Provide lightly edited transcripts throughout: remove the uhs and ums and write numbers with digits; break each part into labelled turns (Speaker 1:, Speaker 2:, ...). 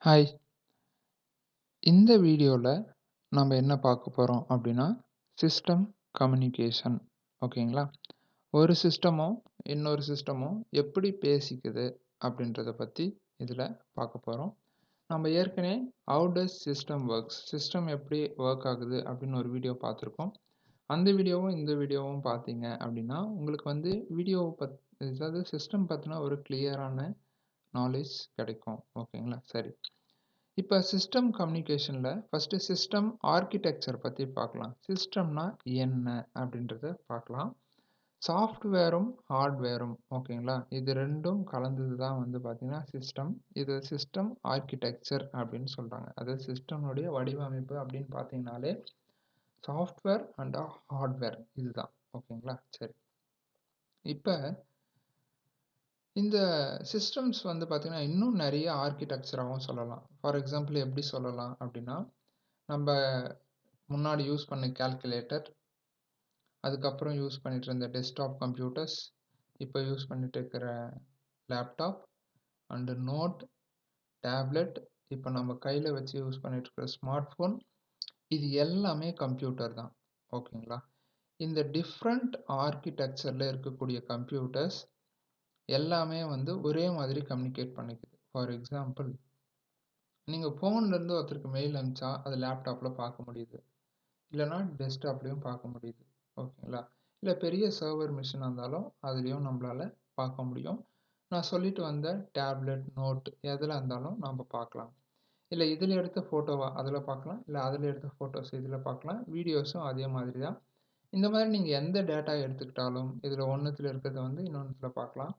Speaker 1: Hi. இந்த வீடியோல நம்ம என்ன பார்க்க போறோம் அப்படின்னா, சிஸ்டம் கம்யூனிகேஷன். ஓகேங்களா? ஒரு சிஸ்டமும், இன்னொரு சிஸ்டமும் எப்படி பேசிக்குது அப்படின்றத பத்தி இதில பார்க்க போறோம். நம்ம ஏற்கனவே have does system works? System எப்படி ஒர்க் ஆகுது அப்படின்னு ஒரு வீடியோ பார்த்துருக்கோம். அந்த வீடியோவும், இந்த வீடியோவும் பார்த்தீங்க அப்படின்னா, உங்களுக்கு வந்து வீடியோவ அதாவது சிஸ்டம் பத்தின ஒரு கிளியரான நாலேட்ஜ் கிடைக்கும். ஓகேங்களா? சரி. இப்ப சிஸ்டம் கம்யூனிகேஷன்ல ஃபர்ஸ்ட் சிஸ்டம் ஆர்க்கிடெக்சர் பத்தி பார்க்கலாம். சிஸ்டம்னா என்ன அப்படின்றத பார்க்கலாம். சாஃப்ட்வேரும், ஹார்ட்வேரும் ஓகேங்களா? இது 2ம் கலந்தது தான் வந்து பார்த்தீங்கன்னா சிஸ்டம். இது சிஸ்டம் ஆர்க்கிடெக்சர் அப்படின்னு சொல்றாங்க. அதாவது சிஸ்டம்னுடைய வடிவமைப்பு அப்படின்னு பார்த்தீங்கன்னாலே சாஃப்ட்வேர் அண்ட் ஹார்ட்வேர் இதுதான். ஓகேங்களா? சரி. இப்ப இந்த சிஸ்டம்ஸ் வந்து பார்த்தீங்கன்னா, இன்னும் நெறைய ஆர்க்கிடெக்சராவும் சொல்லலாம். ஃபார் எக்ஸாம்பிள் எப்படி சொல்லலாம் அப்படின்னா, நம்ப முன்னாடி யூஸ் பண்ண கால்குலேட்டர், அதுக்கப்புறம் யூஸ் பண்ணிட்டு இருந்த டெஸ்க்டாப் கம்ப்யூட்டர்ஸ், இப்போ யூஸ் பண்ணிட்டு இருக்கிற லேப்டாப் அண்ட் நோட், டேப்லெட், இப்போ நம்ம கையில வச்சு யூஸ் பண்ணிட்டு இருக்கிற ஸ்மார்ட் ஃபோன், இது எல்லாமே கம்ப்யூட்டர் தான். ஓகேங்களா? இந்த டிஃப்ரெண்ட் ஆர்க்கிடெக்சர்ல இருக்கக்கூடிய கம்ப்யூட்டர்ஸ் எல்லாமே வந்து ஒரே மாதிரி கம்யூனிகேட் பண்ணிக்குது. ஃபார் எக்ஸாம்பிள், நீங்க ஃபோன்லேருந்து ஒருத்தருக்கு மெயில் அனுப்பிச்சா, அது லேப்டாப்ல பார்க்க முடியுது. இல்லன்னா டெஸ்க்டாப்லயும் பார்க்க முடியுது. ஓகேங்களா? இல்ல பெரிய சர்வர் மிஷினா இருந்தாலும் அதுலயும் நம்மளால பார்க்க முடியும். நான் சொல்லிட்டு வந்த டேப்லெட், நோட் எதுல இருந்தாலும் நாம பார்க்கலாம். இல்ல இதுல எடுத்த ஃபோட்டோவா அதுல பார்க்கலாம். இல்ல அதுல எடுத்த ஃபோட்டோஸ் இதுல பார்க்கலாம். வீடியோஸும் அதே மாதிரி தான். இந்த மாதிரி நீங்க எந்த டேட்டா எடுத்துக்கிட்டாலும் இதுல ஒண்ணுத்துல இருக்கிறத வந்து இன்னொன்னுத்துல பார்க்கலாம்.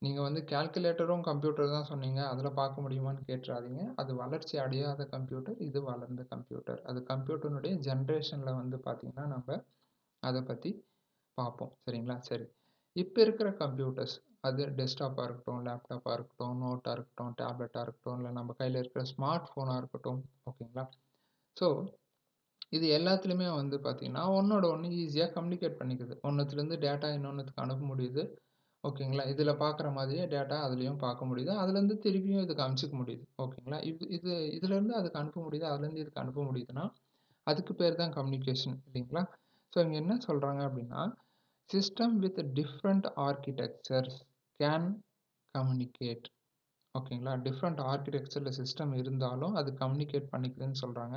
Speaker 1: நீங்க வந்து கால்குலேட்டரும் கம்ப்யூட்டர் தான் சொன்னீங்க. அதுல பார்க்க முடியுமான்னு கேட்றாதீங்க. அது வளர்ச்சி அடையாத கம்ப்யூட்டர். இது வளர்ந்த கம்ப்யூட்டர். அது கம்ப்யூட்டர்னுடைய ஜெனரேஷன்ல வந்து பார்த்தீங்கன்னா, நம்ப அத பத்தி பார்ப்போம். சரிங்களா? சரி. இப்ப இருக்கிற கம்ப்யூட்டர்ஸ் அது டெஸ்க்டாப்பா இருக்கட்டும், லேப்டாப்பா இருக்கட்டும், நோட்டா இருக்கட்டும், டேப்லெட்டா இருக்கட்டும், இல்ல நம்ம கையில இருக்கிற ஸ்மார்ட் ஃபோனா இருக்கட்டும். ஓகேங்களா? ஸோ, இது எல்லாத்துலயுமே வந்து பார்த்தீங்கன்னா, ஒண்ணோட ஒண்ணு ஈஸியா கம்யூனிகேட் பண்ணிக்குது. ஒண்ணுத்துலருந்து டேட்டா இன்னொன்னுத்துக்கு அனுப்ப முடியுது. ஓகேங்களா? இதுல பார்க்குற மாதிரியே டேட்டா அதுலயும் பார்க்க முடியுது. அதுலருந்து திருப்பியும் இதுக்கு அனுப்பிச்சுக்க முடியுது. ஓகேங்களா? இதுலருந்து அதுக்கு அனுப்ப முடியுது. அதுலருந்து இதுக்கு அனுப்ப முடியுதுன்னா, அதுக்கு பேர் தான் கம்யூனிகேஷன் இல்லைங்களா? ஸோ இங்க என்ன சொல்றாங்க அப்படின்னா, system with different architectures can communicate. ஓகேங்களா? டிஃபரண்ட் ஆர்க்கிடெக்சர்ல சிஸ்டம் இருந்தாலும் அது கம்யூனிகேட் பண்ணிக்குதுன்னு சொல்றாங்க.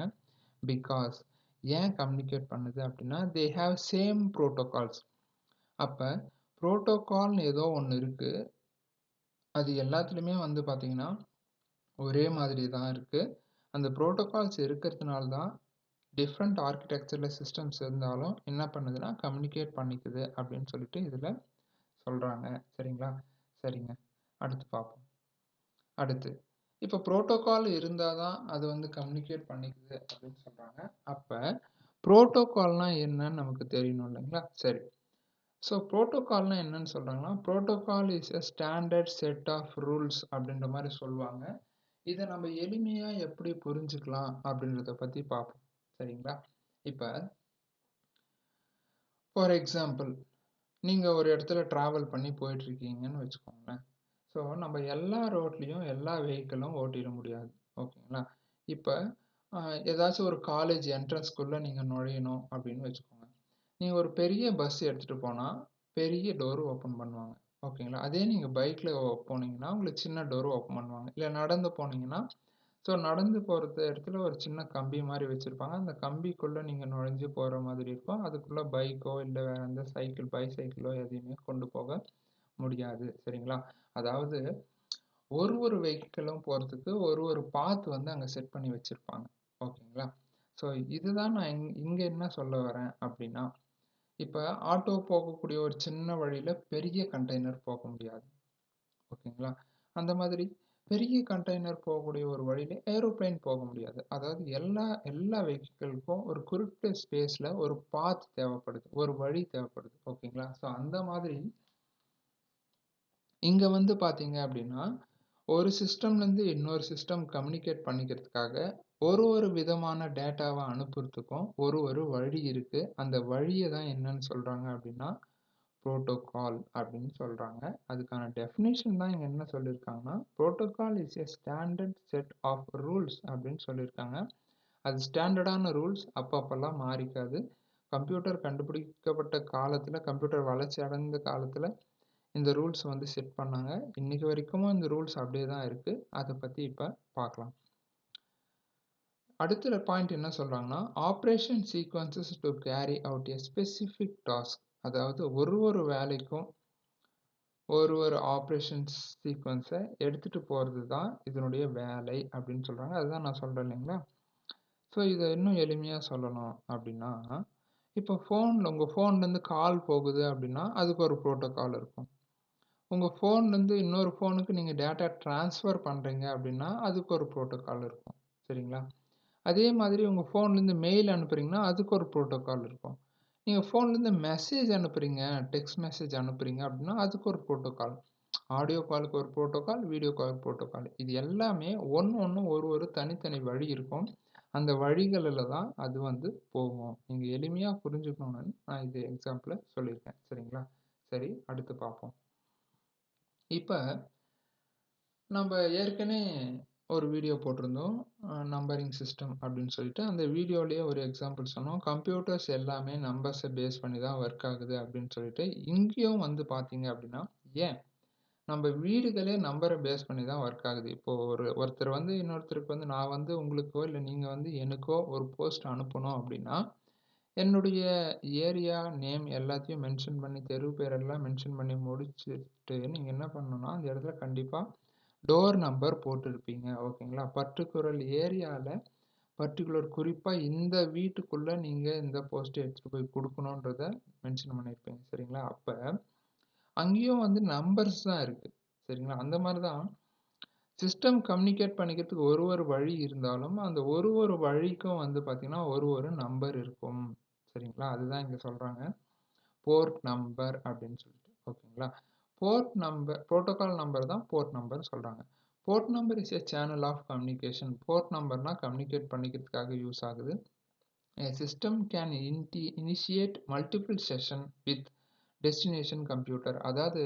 Speaker 1: பிகாஸ் ஏன் கம்யூனிகேட் பண்ணுது அப்படின்னா, தே ஹேவ் சேம் புரோட்டோகால்ஸ். அப்ப புரோட்டோகால்னு ஏதோ ஒண்ணு இருக்கு. அது எல்லாத்துலயுமே வந்து பார்த்தீங்கன்னா, ஒரே மாதிரி தான் இருக்கு. அந்த புரோட்டோகால்ஸ் இருக்கிறதுனால தான் டிஃப்ரெண்ட் ஆர்க்கிடெக்சர்ல சிஸ்டம்ஸ் இருந்தாலும் என்ன பண்ணுதுன்னா, கம்யூனிகேட் பண்ணிக்குது அப்படின்னு சொல்லிட்டு இதுல சொல்றாங்க. சரிங்களா? சரிங்க. அடுத்து பார்ப்போம். அடுத்து, இப்ப புரோட்டோகால் இருந்தா தான் அது வந்து கம்யூனிகேட் பண்ணிக்குது அப்படின்னு சொல்றாங்க. அப்ப புரோட்டோகால்னா என்னன்னு நமக்கு தெரியணும் இல்லைங்களா? சரி. ஸோ புரோட்டோகால்னா என்னன்னு சொல்றாங்கன்னா, protocol is a standard set of rules அப்படின்ற மாரி சொல்லுவாங்க. இத நம்ம எளிமையா எப்படி புரிஞ்சுக்கலாம் அப்படின்றத பத்தி பார்ப்போம். சரிங்களா? இப்ப ஃபார் எக்ஸாம்பிள், நீங்க ஒரு இடத்துல டிராவல் பண்ணி போயிட்டு இருக்கீங்கன்னு வச்சுக்கோங்களேன். ஸோ நம்ம எல்லா ரோட்லயும் எல்லா வெஹிக்கிளும் ஓட்டிற முடியாது. ஓகேங்களா? இப்ப அ ஏதாச்சும் ஒரு காலேஜ் என்ட்ரன்ஸ்க்குள்ள நீங்க நுழையணும் அப்படின்னு வச்சுக்கோங்க. நீங்க ஒரு பெரிய பஸ் எடுத்துட்டு போனா, பெரிய டோர் ஓப்பன் பண்ணுவாங்க. ஓகேங்களா? அதே நீங்க பைக்ல போனீங்கன்னா, உங்களுக்கு சின்ன டோர் ஓப்பன் பண்ணுவாங்க. இல்ல நடந்து போனீங்கன்னா, ஸோ நடந்து போறது இடத்துல ஒரு சின்ன கம்பி மாரி வச்சிருப்பாங்க. அந்த கம்பிக்குள்ள நீங்க நுழைஞ்சு போற மாதிரி இருக்கும். அதுக்குள்ள பைக்கோ, இல்ல வேற எந்த பைசைக்கிளோ எதையுமே கொண்டு போக முடியாது. சரிங்களா? அதாவது ஒரு வெஹிக்கிளும் போறதுக்கு ஒரு பாத் வந்து அங்க செட் பண்ணி வச்சிருப்பாங்க. ஓகேங்களா? ஸோ இதுதான் நான் இங்க என்ன சொல்ல வரேன் அப்படின்னா, இப்ப ஆட்டோ போகக்கூடிய ஒரு சின்ன வழியில பெரிய கண்டெய்னர் போக முடியாது. ஓகேங்களா? அந்த மாதிரி பெரிய கண்டெய்னர் போகக்கூடிய ஒரு வழியில ஏரோப்ளேன் போக முடியாது. அதாவது எல்லா வெஹிக்கிள்க்கும் ஒரு குறிப்பிட்ட ஸ்பேஸ்ல ஒரு பாத் தேவைப்படுது. ஒரு வழி தேவைப்படுது. ஓகேங்களா? ஸோ அந்த மாதிரி இங்க வந்து பார்த்தீங்க அப்படின்னா, ஒரு சிஸ்டம்லேருந்து இன்னொரு சிஸ்டம் கம்யூனிகேட் பண்ணிக்கிறதுக்காக ஒரு விதமான டேட்டாவ அனுப்புறதுக்கும் ஒரு வழி இருக்கு. அந்த வழிய தான் என்னன்னு சொல்றாங்க அப்படின்னா, புரோட்டோகால் அப்படின்னு சொல்றாங்க. அதுக்கான டெஃபினிஷன் தான் இங்க என்ன சொல்லியிருக்காங்கன்னா, protocol is a standard set of rules அப்படின்னு சொல்லியிருக்காங்க. அது ஸ்டாண்டர்டான ரூல்ஸ் அப்பப்பெல்லாம் மாறிக்காது. கம்ப்யூட்டர் கண்டுபிடிக்கப்பட்ட காலத்துல, கம்ப்யூட்டர் வளர்ச்சி அடைந்த காலத்துல இந்த ரூல்ஸ் வந்து செட் பண்ணாங்க. இன்னைக்கு வரைக்கும் இந்த ரூல்ஸ் அப்படியே தான் இருக்கு. அதை பத்தி இப்ப பார்க்கலாம். அடுத்த பாயிண்ட் என்ன சொல்றாங்கன்னா, operation sequences to carry out a specific task. அதாவது ஒரு வேலைக்கும் ஒரு ஆப்ரேஷன்ஸ் சீக்வன்ஸை எடுத்துட்டு போறது தான் இதனுடைய வேலை அப்படின்னு சொல்றாங்க. அதுதான் நான் சொல்றேன் இல்லைங்களா? ஸோ இதை இன்னும் எளிமையா சொல்லணும் அப்படின்னா, இப்போ உங்க ஃபோன்லேருந்து கால் போகுது அப்படின்னா அதுக்கு ஒரு புரோட்டோகால் இருக்கும். உங்க ஃபோன்லேருந்து இன்னொரு ஃபோனுக்கு நீங்க டேட்டா ட்ரான்ஸ்ஃபர் பண்றீங்க அப்படின்னா அதுக்கு ஒரு புரோட்டோகால் இருக்கும். சரிங்களா? அதே மாதிரி உங்க ஃபோன்லேருந்து மெயில் அனுப்புறீங்கன்னா அதுக்கு ஒரு புரோட்டோகால் இருக்கும். நீங்க ஃபோன்லேருந்து மெசேஜ் அனுப்புறீங்க, டெக்ஸ்ட் மெசேஜ் அனுப்புறீங்க அப்படின்னா அதுக்கு ஒரு புரோட்டோகால். ஆடியோ காலுக்கு ஒரு புரோட்டோகால், வீடியோ காலுக்கு புரோட்டோகால். இது எல்லாமே ஒண்ணு ஒரு தனித்தனி வழி இருக்கும். அந்த வழிகளில தான் அது வந்து போகும். நீங்க எளிமையா புரிஞ்சுக்கணும்னு நான் இது எக்ஸாம்பிள்ல சொல்லியிருக்கேன். சரிங்களா? சரி, அடுத்து பார்ப்போம். இப்ப நம்ம ஏற்கனவே ஒரு வீடியோ போட்டிருந்தோம். நம்பரிங் சிஸ்டம் அப்படின்னு சொல்லிட்டு. அந்த வீடியோலயே ஒரு எக்ஸாம்பிள் சொன்னோம். கம்ப்யூட்டர்ஸ் எல்லாமே நம்பர்ஸை பேஸ் பண்ணி தான் ஒர்க் ஆகுது அப்படின்னு சொல்லிட்டு. இங்கேயும் வந்து பார்த்தீங்க அப்படின்னா, ஏன் நம்ம வீடுகளே நம்பரை பேஸ் பண்ணி தான் ஒர்க் ஆகுது. இப்போ ஒருத்தர் வந்து இன்னொருத்தருக்கு வந்து நான் வந்து உங்களுக்கோ இல்லை நீங்கள் வந்து எனக்கோ ஒரு போஸ்ட் அனுப்பணும் அப்படின்னா, என்னுடைய ஏரியா நேம் எல்லாத்தையும் மென்ஷன் பண்ணி, தெரு பேரெல்லாம் மென்ஷன் பண்ணி முடிச்சுட்டு நீங்கள் என்ன பண்ணணும்னா, அந்த இடத்துல கண்டிப்பாக டோர் நம்பர் போட்டிருப்பீங்க. ஓகேங்களா? பர்டிகுலர் ஏரியாவில் பர்டிகுலர் குறிப்பாக இந்த வீட்டுக்குள்ளே நீங்கள் இந்த போஸ்ட்டை எடுத்துகிட்டு போய் கொடுக்கணுன்றத மென்ஷன் பண்ணியிருப்பீங்க. சரிங்களா? அப்போ அங்கேயும் வந்து நம்பர்ஸ் தான் இருக்கு. சரிங்களா? அந்த மாதிரி தான் சிஸ்டம் கம்யூனிகேட் பண்ணிக்கிறதுக்கு ஒரு வழி இருந்தாலும், அந்த ஒரு வழிக்கும் வந்து பார்த்தீங்கன்னா, ஒரு நம்பர் இருக்கும். சரிங்களா? அதுதான் இங்க சொல்றாங்க. போர்ட் நம்பர் அப்படின்னு சொல்லிட்டு. ஓகேங்களா? போர்ட் நம்பர் புரோட்டோகால் நம்பர் தான் போர்ட் நம்பர் சொல்றாங்க. Port number is a channel of communication. Port நம்பர்னா கம்யூனிகேட் பண்ணிக்கிறதுக்காக யூஸ் ஆகுது. A system can initiate multiple session with destination computer. அதாவது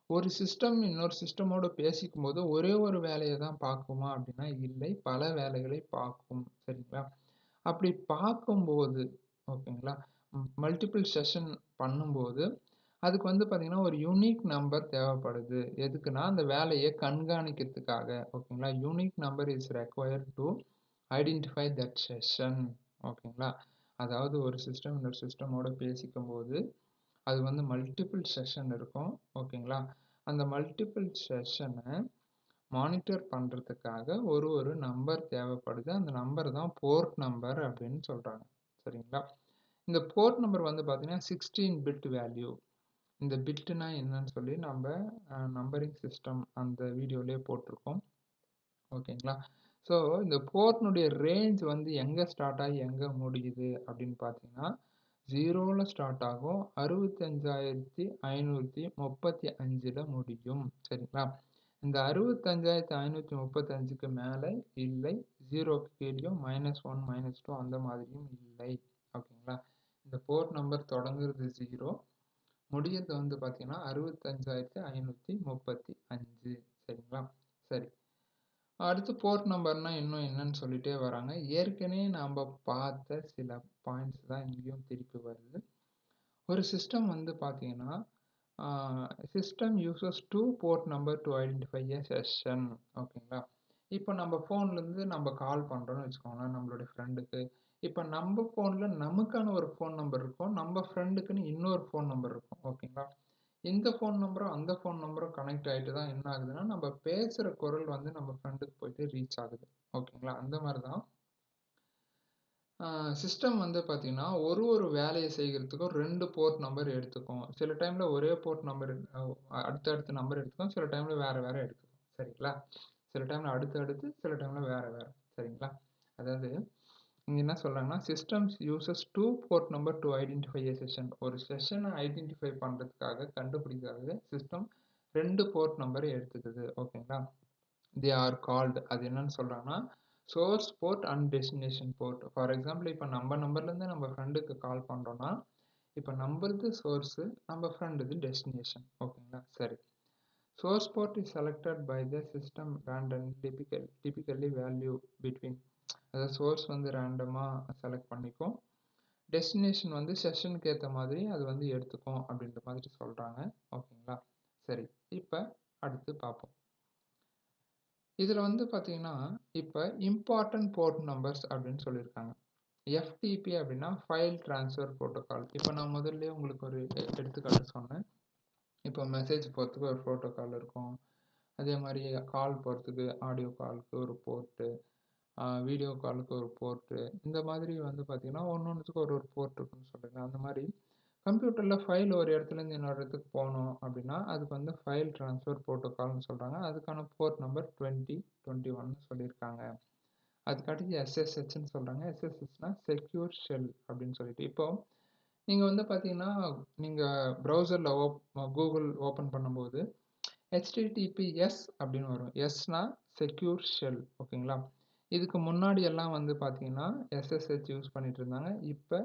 Speaker 1: ஒரு சிஸ்டம் இன்னொரு சிஸ்டமோட பேசிக்கும் போது ஒரே ஒரு வேலையை தான் பார்க்குமா அப்படின்னா இல்லை, பல வேலைகளை பார்க்கும். சரிங்களா? அப்படி பார்க்கும்போது ஓகேங்களா, மல்டிபிள் செஷன் பண்ணும்போது அதுக்கு வந்து பார்த்தீங்கன்னா ஒரு யூனிக் நம்பர் தேவைப்படுது. எதுக்குன்னா அந்த வேலையை கண்காணிக்கிறதுக்காக. ஓகேங்களா? Unique number is required to identify that session. ஓகேங்களா? அதாவது ஒரு சிஸ்டம் இன்னொரு சிஸ்டமோட பேசிக்கும் போது அது வந்து மல்டிபிள் செஷன் இருக்கும். ஓகேங்களா? அந்த மல்டிபிள் செஷனை மானிட்டர் பண்ணுறதுக்காக ஒரு நம்பர் தேவைப்படுது. அந்த நம்பர் தான் போர்ட் நம்பர் அப்படின்னு சொல்கிறாங்க. சரிங்களா? இந்த போர்ட் நம்பர் வந்து பார்த்தீங்கன்னா 16 பிட் வேல்யூ. இந்த பிட்டுனா என்னன்னு சொல்லி நம்ம நம்பரிங் சிஸ்டம் அந்த வீடியோலேயே போட்டிருக்கோம். ஓகேங்களா? ஸோ இந்த போர்ட்னுடைய ரேஞ்ச் வந்து எங்கே ஸ்டார்ட் ஆகி எங்கே முடியுது அப்படின்னு பார்த்தீங்கன்னா, 0ல் ஸ்டார்ட் ஆகும், 65,535ல் முடியும். சரிங்களா? இந்த 65,535க்கு மேலே இல்லை, 0க்கு கீழேயும் -1 -2 அந்த மாதிரியும் இல்லை. ஓகேங்களா? இந்த போர்ட் நம்பர் தொடங்குறது 0, முடியறது வந்து பார்த்தீங்கன்னா 65,535. சரிங்களா? சரி, அடுத்து போர்ட் நம்பர்னா இன்னும் என்னன்னு சொல்லிட்டே வராங்க. ஏற்கனவே நாம் பார்த்த சில பாயிண்ட்ஸ் தான் இங்கேயும் திருப்பி வருது. ஒரு சிஸ்டம் வந்து பார்த்தீங்கன்னா, system uses 2 port number to identify a session. ஓகேங்களா? இப்போ நம்ம ஃபோன்லேருந்து நம்ம கால் பண்ணுறோன்னு வச்சுக்கோங்களேன் நம்மளுடைய ஃப்ரெண்டுக்கு. இப்போ நம்ம ஃபோனில் நமக்கான ஒரு ஃபோன் நம்பர் இருக்கும், நம்ம ஃப்ரெண்டுக்குன்னு இன்னொரு ஃபோன் நம்பர் இருக்கும். ஓகேங்களா? இந்த ஃபோன் நம்பரும் அந்த ஃபோன் நம்பரும் கனெக்ட் ஆகிட்டு தான் என்ன ஆகுதுன்னா, நம்ம பேசுகிற குரல் வந்து நம்ம ஃப்ரெண்டுக்கு போயிட்டு ரீச் ஆகுது. ஓகேங்களா? அந்த மாதிரி தான் சிஸ்டம் வந்து பார்த்தீங்கன்னா, ஒரு வேலையை செய்கிறதுக்கும் 2 போர்ட் நம்பர் எடுத்துக்கும். சில டைமில் ஒரே போர்ட் நம்பர் அடுத்தடுத்த நம்பர் எடுத்துக்கும். சில டைமில் வேறு வேறு எடுத்துக்கும். சரிங்களா? சில டைமில் அடுத்தடுத்து, சில டைமில் வேறு வேறு. சரிங்களா? அதாவது இங்கே என்ன சொல்கிறாங்கன்னா, systems uses 2 port number to identify a session. ஒரு செஷனை ஐடென்டிஃபை பண்ணுறதுக்காக கண்டுபிடிக்கிறதுக்காக சிஸ்டம் 2 போர்ட் நம்பரை எடுத்துக்குது. ஓகேங்களா? தே ஆர் கால்டு, அது என்னன்னு சொல்கிறாங்கன்னா source port and destination port. For example இப்போ நம்ம நம்பர்லேருந்து நம்ம ஃப்ரெண்டுக்கு கால் பண்ணுறோன்னா இப்போ நம்மளது சோர்ஸ், நம்ம ஃப்ரெண்டுது டெஸ்டினேஷன். ஓகேங்களா? சரி. Source port is selected by the system randomly, typically value between. அதாவது சோர்ஸ் வந்து ரேண்டமா செலக்ட் பண்ணிக்கும். டெஸ்டினேஷன் வந்து செஷனுக்கு ஏற்ற மாதிரி அது வந்து எடுத்துக்கும் அப்படின்ற மாதிரி சொல்றாங்க. ஓகேங்களா? சரி. இப்போ அடுத்து பார்ப்போம். இதுல வந்து பார்த்தீங்கன்னா, இப்போ இம்பார்ட்டன்ட் போர்ட் நம்பர்ஸ் அப்படின்னு சொல்லியிருக்காங்க. FTP அப்படின்னா ஃபைல் ட்ரான்ஸ்ஃபர் புரோட்டோகால். இப்போ நான் முதல்லயே உங்களுக்கு ஒரு எடுத்துக்காட்டு சொன்னேன். இப்போ மெசேஜ் போகிறதுக்கு ஒரு புரோட்டோகால் இருக்கும். அதே மாதிரி கால் போகிறதுக்கு ஆடியோ காலுக்கு ஒரு போர்ட்டு, வீடியோ காலுக்கு ஒரு போர்ட்டு, இந்த மாதிரி வந்து பார்த்தீங்கன்னா ஒன்னொன்றுத்துக்கு ஒரு ஒரு போர்ட் இருக்குன்னு சொல்லுங்க. அந்த மாதிரி கம்ப்யூட்டரில் ஃபைல் ஒரு இடத்துலேருந்து இன்னொரு இடத்துக்கு போகணும் அப்படின்னா அதுக்கு வந்து ஃபைல் ட்ரான்ஸ்ஃபர் புரோட்டோகால்னு சொல்கிறாங்க. அதுக்கான போர்ட் நம்பர் 2021 சொல்லியிருக்காங்க. அதுக்கடுத்து SSHன்னு சொல்கிறாங்க. SSHனா செக்யூர் ஷெல் அப்படின்னு சொல்லிட்டு. இப்போ நீங்கள் வந்து பார்த்தீங்கன்னா நீங்கள் ப்ரௌசரில் கூகுள் ஓப்பன் பண்ணும்போது HTTPS அப்படின்னு வரும். எஸ்னா செக்யூர் ஷெல். ஓகேங்களா? இதுக்கு முன்னாடி எல்லாம் வந்து பார்த்தீங்கன்னா SSH யூஸ் பண்ணிட்டு இருந்தாங்க. இப்போ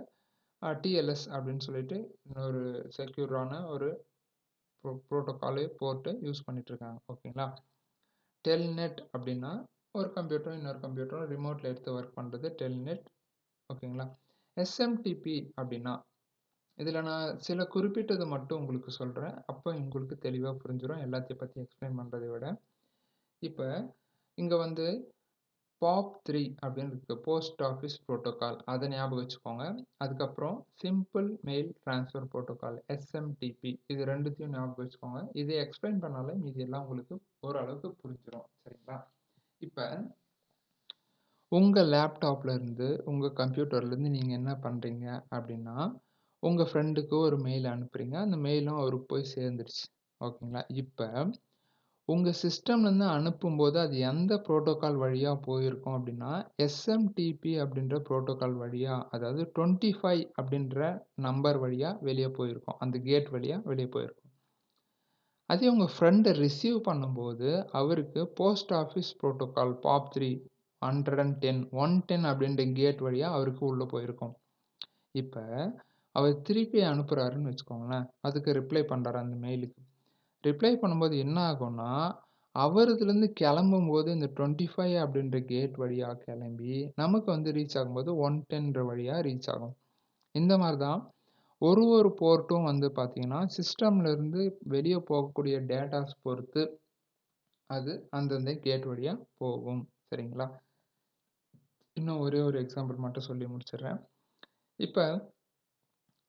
Speaker 1: TLS அப்படின்னு சொல்லிட்டு இன்னொரு செக்யூரான ஒரு ப்ரோட்டோகாலே போட்டு யூஸ் பண்ணிட்டு இருக்காங்க. ஓகேங்களா? டெல்நெட் அப்படின்னா ஒரு கம்ப்யூட்டரும் இன்னொரு கம்ப்யூட்டரும் ரிமோட்டில் எடுத்து ஒர்க் பண்ணுறது டெல்நெட். ஓகேங்களா? SMTP அப்படின்னா இதில் நான் சில குறிப்பிட்டது மட்டும் உங்களுக்கு சொல்கிறேன். அப்போ உங்களுக்கு தெளிவாக புரிஞ்சிடும் எல்லாத்தையும் பற்றி எக்ஸ்பிளைன் பண்ணுறதை விட. இப்போ இங்கே வந்து POP3 அப்படின்னு இருக்கு. Post office protocol. அதை ஞாபகம் வச்சுக்கோங்க. அதுக்கப்புறம் simple mail transfer protocol SMTP. இது ரெண்டுத்தையும் ஞாபகம் வச்சுக்கோங்க. இதை எக்ஸ்பிளைன் பண்ணாலே மீதி எல்லாம் உங்களுக்கு ஓரளவுக்கு புரிஞ்சிடும். சரிங்களா? இப்போ உங்கள் லேப்டாப்ல இருந்து உங்கள் கம்ப்யூட்டர்லேருந்து நீங்கள் என்ன பண்ணுறீங்க அப்படின்னா உங்கள் ஃப்ரெண்டுக்கு ஒரு மெயில் அனுப்புகிறீங்க. அந்த மெயிலும் அவருக்கு போய் சேர்ந்துருச்சு. ஓகேங்களா? இப்போ உங்கள் சிஸ்டம்லேருந்து அனுப்பும்போது அது எந்த புரோட்டோகால் வழியாக போயிருக்கும் அப்படின்னா SMTP அப்படின்ற புரோட்டோகால் வழியாக, அதாவது 25 அப்படின்ற நம்பர் வழியாக வெளியே போயிருக்கும். அந்த கேட் வழியாக வெளியே போயிருக்கும். அதே உங்கள் ஃப்ரெண்டை ரிசீவ் பண்ணும்போது அவருக்கு போஸ்ட் ஆஃபீஸ் புரோட்டோகால் POP3 110 அப்படின்ற கேட் வழியாக அவருக்கு உள்ளே போயிருக்கும். இப்போ அவர் திருப்பி அனுப்புகிறாருன்னு வச்சுக்கோங்களேன். அதுக்கு ரிப்ளை பண்ணுறாரு அந்த மெயிலுக்கு. ரிப்ளை பண்ணும்போது என்ன ஆகும்னா அவர் இதுலேருந்து கிளம்பும்போது இந்த 25 அப்படின்ற கேட் வழியாக கிளம்பி நமக்கு வந்து ரீச் ஆகும்போது 110 வழியாக ரீச் ஆகும். இந்த மாதிரி தான் ஒரு ஒரு போர்ட்டும் வந்து பார்த்தீங்கன்னா சிஸ்டம்லேருந்து வெளியே போகக்கூடிய டேட்டாஸ் பொறுத்து அது அந்தந்த கேட் வழியாக போகும். சரிங்களா? இன்னும் ஒரே ஒரு எக்ஸாம்பிள் மட்டும் சொல்லி முடிச்சிடுறேன். இப்போ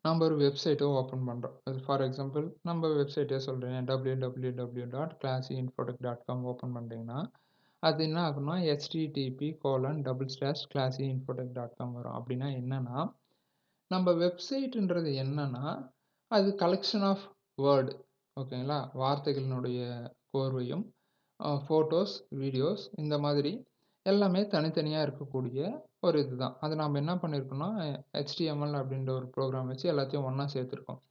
Speaker 1: நம்ம ஒரு வெப்சைட்டை ஓப்பன் பண்ணுறோம். அது ஃபார் எக்ஸாம்பிள் நம்ம வெப்சைட்டே சொல்கிறேன். www.classinfotech.com ஓப்பன் பண்ணுறீங்கன்னா அது என்ன ஆகும்னா http://classinfotech.com வரும். அப்படின்னா என்னன்னா நம்ம வெப்சைட்டுன்றது என்னன்னா அது கலெக்ஷன் ஆஃப் வேர்டு. ஓகேங்களா? வார்த்தைகளினுடைய கோர்வையும் ஃபோட்டோஸ், வீடியோஸ் இந்த மாதிரி எல்லாமே தனித்தனியாக இருக்கக்கூடிய ஒரு இதுதான். அது நாம் என்ன பண்ணியிருக்கோம்னா HTML அப்படின்ற ஒரு ப்ரோக்ராம் வச்சு எல்லாத்தையும் ஒன்றா சேர்த்துருக்கோம்.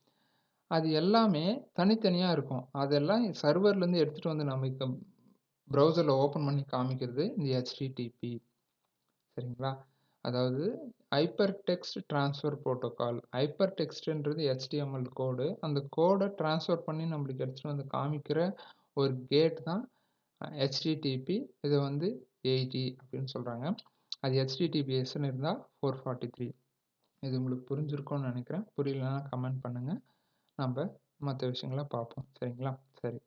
Speaker 1: அது எல்லாமே தனித்தனியாக இருக்கும். அதெல்லாம் சர்வர்லேருந்து எடுத்துகிட்டு வந்து நமக்கு ப்ரௌசரில் ஓப்பன் பண்ணி காமிக்கிறது இந்த HTTP. சரிங்களா? அதாவது hyper text transfer protocol. Hyper டெக்ஸ்ட்ன்றது HTML கோடு. அந்த கோடை ட்ரான்ஸ்ஃபர் பண்ணி நம்மளுக்கு எடுத்துகிட்டு வந்து காமிக்கிற ஒரு கேட் தான் HTTP. இதை வந்து 80 அப்படின்னு சொல்கிறாங்க. அது HTTPSன்னு இருந்தால் 443. இது உங்களுக்கு புரிஞ்சிருக்கும்னு நினைக்கிறேன். புரியலன்னா கமெண்ட் பண்ணுங்கள். நம்ம மற்ற விஷயங்களை பார்ப்போம். சரிங்களா? சரி.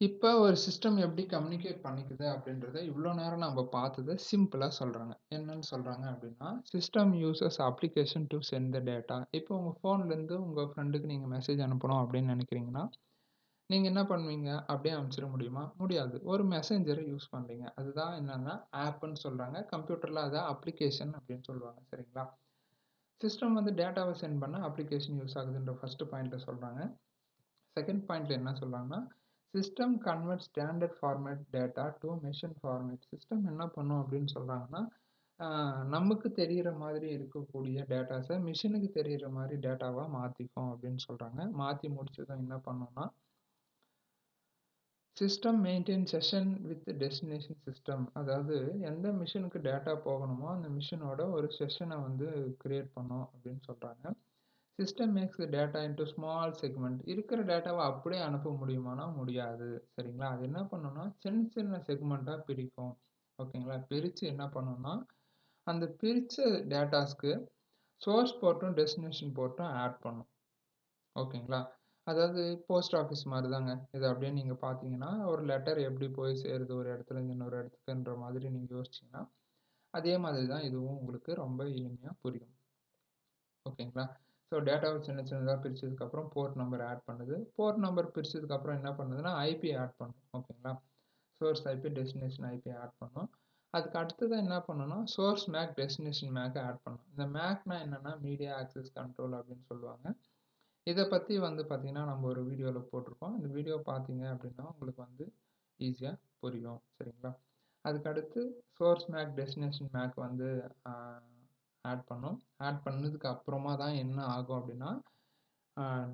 Speaker 1: இப்போ ஒரு சிஸ்டம் எப்படி கம்யூனிகேட் பண்ணிக்குது அப்படின்றத இவ்வளோ நேரம் நம்ம பார்த்ததை சிம்பிளாக சொல்கிறாங்க. என்னன்னு சொல்கிறாங்க அப்படின்னா system uses application to send the data. இப்போ உங்கள் ஃபோன்லேருந்து உங்கள் ஃப்ரெண்டுக்கு நீங்கள் மெசேஜ் அனுப்பணும் அப்படின்னு நினைக்கிறீங்கன்னா நீங்கள் என்ன பண்ணுவீங்க? அப்படியே அனுப்பிச்சிட முடியுமா? முடியாது. ஒரு மெசேஞ்சரை யூஸ் பண்ணுறீங்க. அதுதான் என்னென்னா ஆப்புன்னு சொல்கிறாங்க. கம்ப்யூட்டரில் அதை அப்ளிகேஷன் அப்படின்னு சொல்லுவாங்க. சரிங்களா? சிஸ்டம் வந்து டேட்டாவை சென்ட் பண்ண அப்ளிகேஷன் யூஸ் ஆகுதுன்ற ஃபர்ஸ்ட் பாயிண்ட்டில் சொல்கிறாங்க. செகண்ட் பாயிண்ட்டில் என்ன சொல்கிறாங்கன்னா system convert standard format data to machine format. System என்ன பண்ணும் அப்படின்னு சொல்கிறாங்கன்னா நமக்கு தெரிகிற மாதிரி இருக்கக்கூடிய டேட்டாஸை மிஷினுக்கு தெரிகிற மாதிரி டேட்டாவாக மாற்றிக்கும் அப்படின்னு சொல்கிறாங்க. மாற்றி முடிச்சதும் என்ன பண்ணோம்னா system maintain session with destination system. அதாவது எந்த மிஷினுக்கு டேட்டா போகணுமோ அந்த மிஷினோட ஒரு செஷனை வந்து கிரியேட் பண்ணும் அப்படின்னு சொல்கிறாங்க. System makes the data into small segment. இருக்கிற டேட்டாவ அப்படியே அனுப்ப முடியுமானா முடியாது. சரிங்களா? அது என்ன பண்ணும்னா, சின்ன சின்ன செக்மெண்ட்டா பிரிக்கும். ஓகேங்களா? பிரிச்சு என்ன பண்ணும்னா, அந்த பிரிச்ச டேட்டாஸ்க்கு சோர்ஸ் போர்ட்டும், டெஸ்டினேஷன் போர்ட்டும் ஆட் பண்ணும். ஓகேங்களா? அதாவது போஸ்ட் ஆஃபிஸ் மாரி தாங்க. இத அப்படியே நீங்க பார்த்தீங்கன்னா, ஒரு லெட்டர் எப்படி போய் சேருது ஒரு இடத்துலருந்து இன்னொரு இடத்துக்குன்ற மாதிரி நீங்க யோசிச்சீங்கன்னா, அதே மாதிரி தான் இதுவும் உங்களுக்கு ரொம்ப எளிமையா புரியும். ஓகேங்களா? ஸோ டேட்டாவ சின்ன சின்னதா பிரிச்சதுக்கப்புறம் போர்ட் நம்பர் ஆட் பண்ணுது. போர்ட் நம்பர் பிரிச்சதுக்கப்புறம் என்ன பண்ணுதுன்னா, ஐபி ஆட் பண்ணும். ஓகேங்களா? Source IP, destination IP add பண்ணும். அதுக்கு அடுத்ததா என்ன பண்ணும்னா, சோர்ஸ் மேக், டெஸ்டினேஷன் மேக்க ஆட் பண்ணும். இந்த மேக்னா என்னன்னா, மீடியா ஆக்சஸ் கண்ட்ரோல் அப்படின்னு சொல்லுவாங்க. இத பத்தி வந்து பார்த்தீங்கன்னா, நம்ம ஒரு வீடியோல போட்டிருக்கோம். இந்த வீடியோ பார்த்தீங்க அப்படின்னா, உங்களுக்கு வந்து ஈஸியா புரியும். சரிங்களா? அதுக்கு அடுத்து சோர்ஸ் மேக், டெஸ்டினேஷன் மேக் வந்து ஆ ஆட் பண்ணும். ஆட் பண்ணதுக்கு அப்புறமா தான் என்ன ஆகும் அப்படின்னா,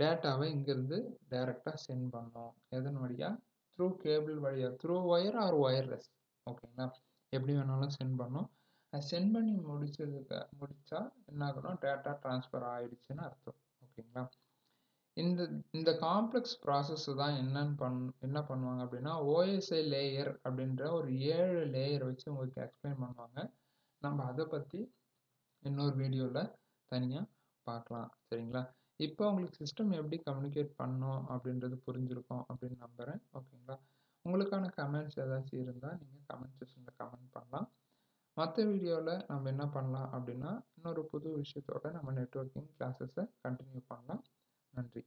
Speaker 1: டேட்டாவ இங்கிருந்து டைரக்ட்டா சென்ட் பண்ணும். எதன் வழியா? த்ரூ கேபிள் வழியா. Through wire or wireless. ஓகேங்களா? எப்படி வேணாலும் சென்ட் பண்ணும். அது சென்ட் பண்ணி முடிச்சா என்ன ஆகும்னா, டேட்டா ட்ரான்ஸ்ஃபர் ஆயிடுச்சுன்னு அர்த்தம். ஓகேங்களா? இந்த இந்த காம்ப்ளெக்ஸ் ப்ராசஸ் தான் என்ன பண்ணுவாங்க அப்படின்னா, ஓஎஸ்ஐ லேயர் அப்படின்ற ஒரு 7 லேயர் வச்சு உங்களுக்கு எக்ஸ்பிளைன் பண்ணுவாங்க. நம்ம அத பத்தி இன்னொரு வீடியோல தனியா பார்க்கலாம். சரிங்களா? இப்போ உங்களுக்கு சிஸ்டம் எப்படி கம்யூனிகேட் பண்ணும் அப்படின்றது புரிஞ்சிருக்கும் அப்படின்னு நம்புறேன். ஓகேங்களா? உங்களுக்கான கமெண்ட்ஸ் ஏதாச்சும் இருந்தா நீங்க கமெண்ட் செக்ஷன்ல கமெண்ட் பண்ணலாம். மத்த வீடியோல நம்ம என்ன பண்ணலாம் அப்படின்னா, இன்னொரு புது விஷயத்தோட நம்ம நெட்வொர்க்கிங் கிளாஸஸ கன்டின்யூ பண்ணலாம். நன்றி.